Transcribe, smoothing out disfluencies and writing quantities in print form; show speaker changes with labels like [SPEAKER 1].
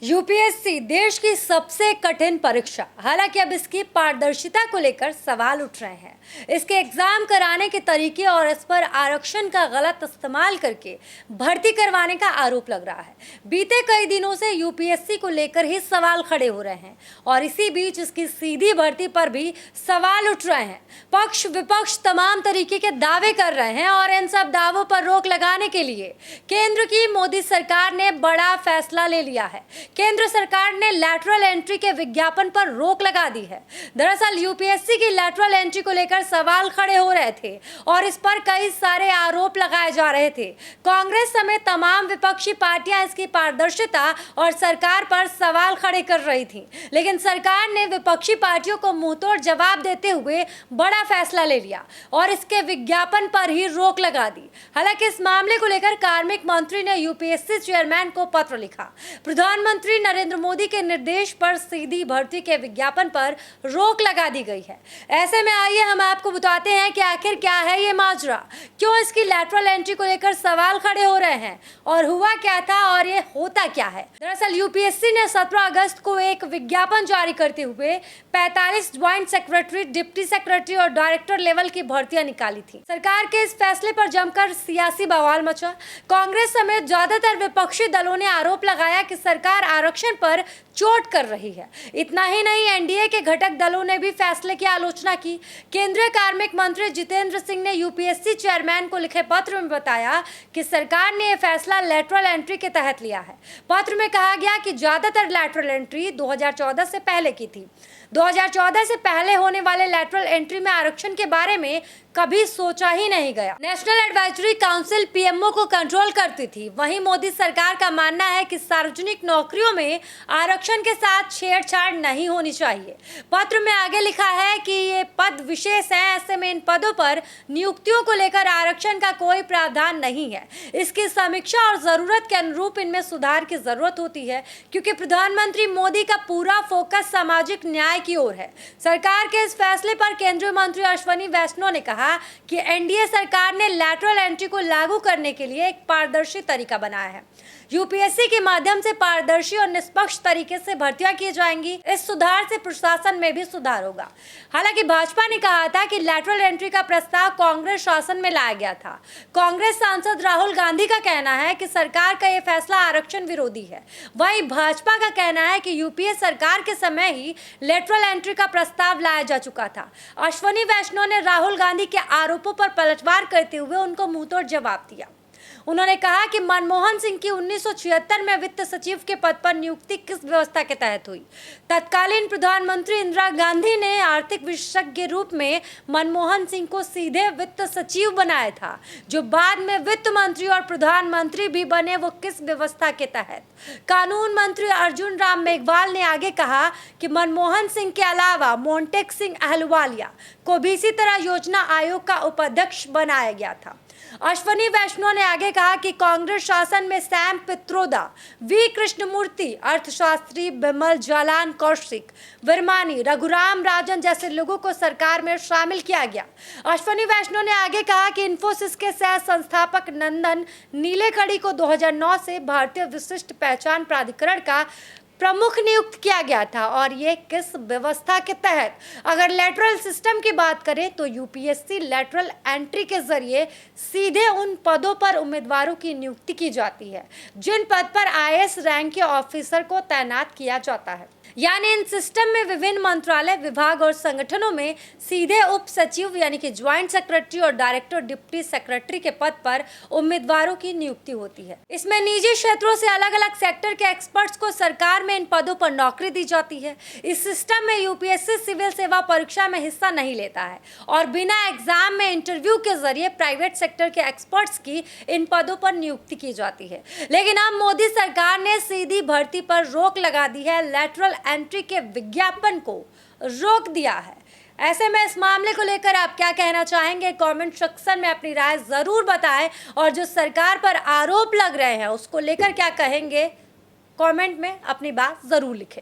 [SPEAKER 1] UPSC देश की सबसे कठिन परीक्षा। हालांकि अब इसकी पारदर्शिता को लेकर सवाल उठ रहे हैं। इसके एग्जाम कराने के तरीके और इस पर आरक्षण का गलत इस्तेमाल करके भर्ती करवाने का आरोप लग रहा है। बीते कई दिनों से यूपीएससी को लेकर ही सवाल खड़े हो रहे हैं और इसी बीच इसकी सीधी भर्ती पर भी सवाल उठ रहे हैं। पक्ष विपक्ष तमाम तरीके के दावे कर रहे हैं और इन सब दावों पर रोक लगाने के लिए केंद्र की मोदी सरकार ने बड़ा फैसला ले लिया है। केंद्र सरकार ने लैटरल एंट्री के विज्ञापन पर रोक लगा दी है। दरअसल यूपीएससी की लैटरल एंट्री को लेकर सवाल खड़े हो रहे थे और इस पर कई सारे आरोप लगाए जा रहे थे। कांग्रेस समेत तमाम विपक्षी पार्टियां इसकी पारदर्शिता और सरकार पर सवाल खड़े कर रही थी, लेकिन सरकार ने विपक्षी पार्टियों को मुंहतोड़ जवाब देते हुए बड़ा फैसला ले लिया और इसके विज्ञापन पर ही रोक लगा दी। हालांकि इस मामले को लेकर कार्मिक मंत्री ने यूपीएससी चेयरमैन को पत्र लिखा। प्रधानमंत्री नरेंद्र मोदी के निर्देश पर सीधी भर्ती के विज्ञापन पर रोक लगा दी गई है। ऐसे में आइए हम आपको बताते हैं कि आखिर क्या है ये माजरा, क्यों इसकी लैटरल एंट्री को लेकर सवाल खड़े हो रहे हैं और हुआ क्या था और ये होता क्या है। दरअसल यूपीएससी ने 17 अगस्त को एक विज्ञापन जारी करते हुए 45 ज्वाइंट सेक्रेटरी, डिप्टी सेक्रेटरी और डायरेक्टर लेवल की भर्तियां निकाली थी। सरकार के इस फैसले पर जमकर सियासी बवाल मचा। कांग्रेस समेत ज्यादातर विपक्षी दलों ने आरोप लगाया कि सरकार आरक्षण पर चोट कर रही है। इतना ही नहीं, एनडीए के घटक दलों ने भी फैसले की आलोचना की। केंद्रीय कार्मिक मंत्री जितेंद्र सिंह ने यूपीएससी चेयरमैन को लिखे पत्र में बताया कि सरकार ने यह फैसला लैटरल एंट्री के तहत लिया है। पत्र में कहा गया कि ज्यादातर लैटरल एंट्री 2014 से पहले की थी। 2014 से पहले होने वाले लैटरल एंट्री में आरक्षण के बारे में कभी सोचा ही नहीं गया। नेशनल एडवाइजरी काउंसिल पीएमओ को कंट्रोल करती थी। वहीं मोदी सरकार का मानना है कि सार्वजनिक नौकरियों में आरक्षण के साथ छेड़छाड़ नहीं होनी चाहिए। पत्र में आगे लिखा है कि ये पद विशेष हैं, ऐसे में इन पदों पर नियुक्तियों को लेकर आरक्षण का कोई प्रावधान नहीं है। इसकी समीक्षा और जरूरत के अनुरूप इनमें सुधार की जरूरत होती है, क्योंकि प्रधानमंत्री मोदी का पूरा फोकस सामाजिक न्याय की ओर है। सरकार के इस फैसले पर केंद्रीय मंत्री अश्विनी वैष्णव ने कहा कि एनडीए सरकार ने लैटरल एंट्री को लागू करने के लिए एक पारदर्शी तरीका बनाया है। यूपीएससी के माध्यम से पारदर्शी और निष्पक्ष तरीके से भर्तियां की जाएंगी। इस सुधार से प्रशासन में भी सुधार होगा। हालांकि भाजपा ने कहा था कि लैटरल एंट्री का प्रस्ताव कांग्रेस शासन में लाया गया था। कांग्रेस सांसद राहुल गांधी का कहना है कि सरकार का यह फैसला आरक्षण विरोधी है। वहीं भाजपा का कहना है कि यूपीए सरकार के समय ही लैटरल एंट्री का प्रस्ताव लाया जा चुका था। अश्विनी वैष्णव ने राहुल गांधी के आरोपों पर पलटवार करते हुए उनको मुंहतोड़ जवाब दिया। उन्होंने कहा कि मनमोहन सिंह की 1976 में वित्त सचिव के पद पर नियुक्ति किस व्यवस्था के तहत हुई। तत्कालीन प्रधानमंत्री इंदिरा गांधी ने आर्थिक विशेषज्ञ के रूप में मनमोहन सिंह को सीधे वित्त सचिव बनाया था। जो बाद में वित्त मंत्री और प्रधानमंत्री भी बने, वो किस व्यवस्था के तहत। कानून मंत्री अर्जुन राम मेघवाल ने आगे कहा कि मनमोहन सिंह के अलावा मोंटेक सिंह अहलुवालिया को भी इसी तरह योजना आयोग का उपाध्यक्ष बनाया गया था। अश्विनी वैष्णव ने आगे कहा कि कांग्रेस शासन में सैम पित्रोदा, वी कृष्णमूर्ति, अर्थशास्त्री बिमल जालान, कौशिक वर्मानी, रघुराम राजन जैसे लोगों को सरकार में शामिल किया गया। अश्विनी वैष्णव ने आगे कहा कि इंफोसिस के सह संस्थापक नंदन नीलेकणी को 2009 से भारतीय विशिष्ट पहचान प्राधिकरण का प्रमुख नियुक्त किया गया था और ये किस व्यवस्था के तहत। अगर लैटरल सिस्टम की बात करें तो यूपीएससी लैटरल एंट्री के जरिए सीधे उन पदों पर उम्मीदवारों की नियुक्ति की जाती है जिन पद पर आईएएस रैंक के ऑफिसर को तैनात किया जाता है। यानी इन सिस्टम में विभिन्न मंत्रालय, विभाग और संगठनों में सीधे उप सचिव यानी कि ज्वाइंट सेक्रेटरी और डायरेक्टर, डिप्टी सेक्रेटरी के पद पर उम्मीदवारों की नियुक्ति होती है। इसमें निजी क्षेत्रों से अलग अलग सेक्टर के एक्सपर्ट्स को सरकार में इन पदों पर नौकरी दी जाती है। इस सिस्टम में यूपीएससी सिविल सेवा परीक्षा में हिस्सा नहीं लेता है और बिना एग्जाम में इंटरव्यू के जरिए प्राइवेट सेक्टर के एक्सपर्ट्स की इन पदों पर नियुक्ति की जाती है। लेकिन अब मोदी सरकार ने सीधी भर्ती पर रोक लगा दी है, लैटरल एंट्री के विज्ञापन को रोक दिया है। ऐसे में इस मामले को लेकर आप क्या कहना चाहेंगे? कमेंट सेक्शन में अपनी राय जरूर बताएं और जो सरकार पर आरोप लग रहे हैं उसको लेकर क्या कहेंगे, कमेंट में अपनी बात जरूर लिखें।